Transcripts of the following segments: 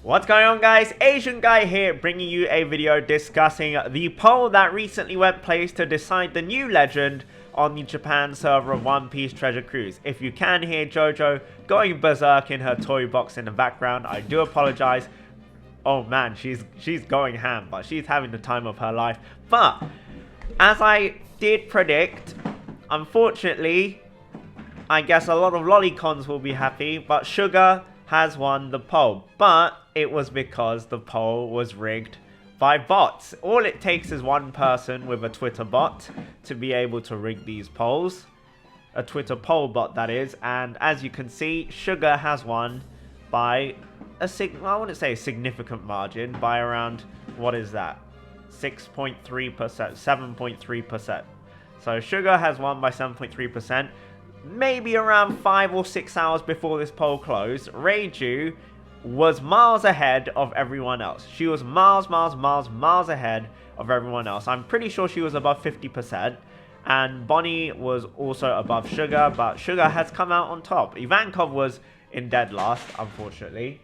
What's going on, guys? Asian Guy here, bringing you a video discussing the poll that recently went place to decide the new legend on the Japan server of One Piece Treasure Cruise. If you can hear JoJo going berserk in her toy box in the background, I do apologize. Oh man, she's going ham, but she's having the time of her life. But as I did predict, unfortunately, I guess a lot of lolicons will be happy, but Sugar has won the poll. But it was because the poll was rigged by bots. All it takes is one person with a Twitter bot to be able to rig these polls. A Twitter poll bot, that is. And as you can see, Sugar has won by I wouldn't say a significant margin, by around, what is that? 6.3%, 7.3%. So Sugar has won by 7.3%. Maybe around 5 or 6 hours before this poll closed, Reiju was miles ahead of everyone else. She was miles ahead of everyone else. I'm pretty sure she was above 50%. And Bonnie was also above Sugar, but Sugar has come out on top. Ivankov was in dead last, unfortunately.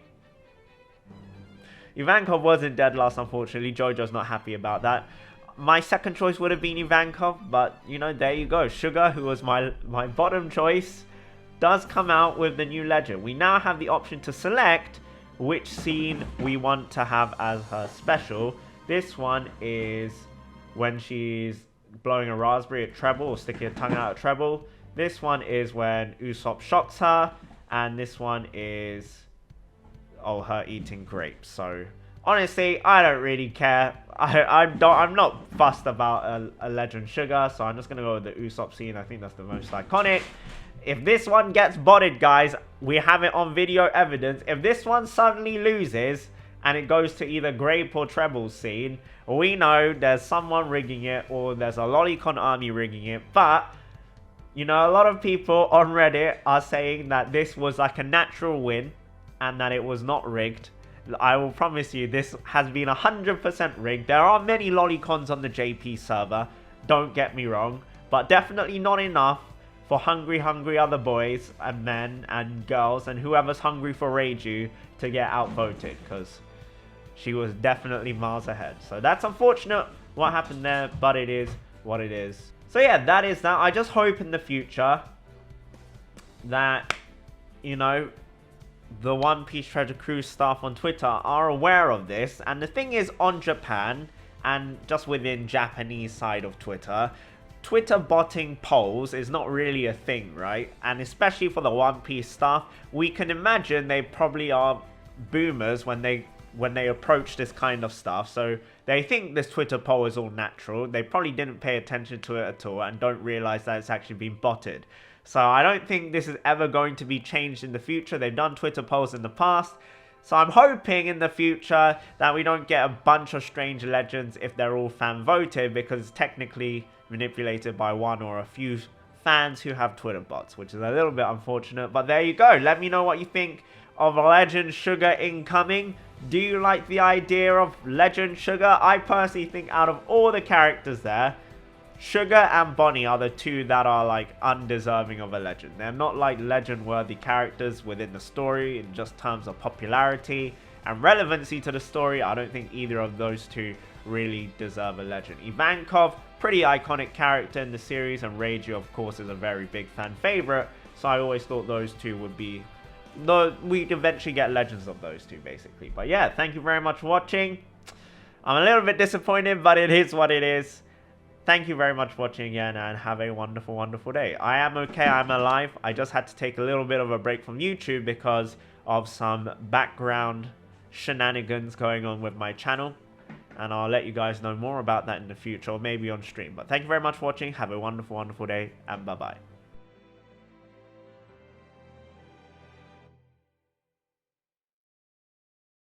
Ivankov was in dead last, unfortunately. JoJo's not happy about that. My second choice would have been Ivankov, but, you know, there you go. Sugar, who was my bottom choice, does come out with the new legend. We now have the option to select which scene we want to have as her special. This one is when she's blowing a raspberry at treble, or sticking her tongue out at treble. This one is when Usopp shocks her, and this one is her eating grapes. So honestly, I don't really care. I'm not fussed about a legend Sugar, so I'm just gonna go with the Usopp scene. I think that's the most iconic. If this one gets botted, guys, we have it on video evidence. If this one suddenly loses and it goes to either grape or treble scene, we know there's someone rigging it, or there's a lolicon army rigging it. But you know, a lot of people on Reddit are saying that this was like a natural win and that it was not rigged. I will promise you, this has been 100% rigged. There are many lolicons on the JP server, don't get me wrong, but definitely not enough for hungry other boys and men and girls and whoever's hungry for Reiju to get outvoted, because she was definitely miles ahead. So that's unfortunate what happened there, but it is what it is. So yeah, that is that. I just hope in the future that, you know, the One Piece Treasure Cruise staff on Twitter are aware of this. And the thing is, on Japan, and just within Japanese side of Twitter, Twitter botting polls is not really a thing, right? And especially for the One Piece staff, we can imagine they probably are boomers when they approach this kind of stuff. So they think this Twitter poll is all natural. They probably didn't pay attention to it at all and don't realize that it's actually been botted. So I don't think this is ever going to be changed in the future. They've done Twitter polls in the past. So I'm hoping in the future that we don't get a bunch of strange legends if they're all fan voted, because it's technically manipulated by one or a few fans who have Twitter bots, which is a little bit unfortunate. But there you go. Let me know what you think of Legend Sugar incoming. Do you like the idea of Legend Sugar? I personally think out of all the characters there, Sugar and Bonnie are the two that are like undeserving of a legend. They're not like legend worthy characters within the story in just terms of popularity and relevancy to the story. I don't think either of those two really deserve a legend. Ivankov, pretty iconic character in the series, and Reiju, of course, is a very big fan favorite. So I always thought those two would be, we'd eventually get legends of those two, basically. But yeah, thank you very much for watching. I'm a little bit disappointed, but it is what it is. Thank you very much for watching again, and have a wonderful day. I am okay, I'm alive. I just had to take a little bit of a break from YouTube because of some background shenanigans going on with my channel. And I'll let you guys know more about that in the future, or maybe on stream. But thank you very much for watching. Have a wonderful day, and bye-bye.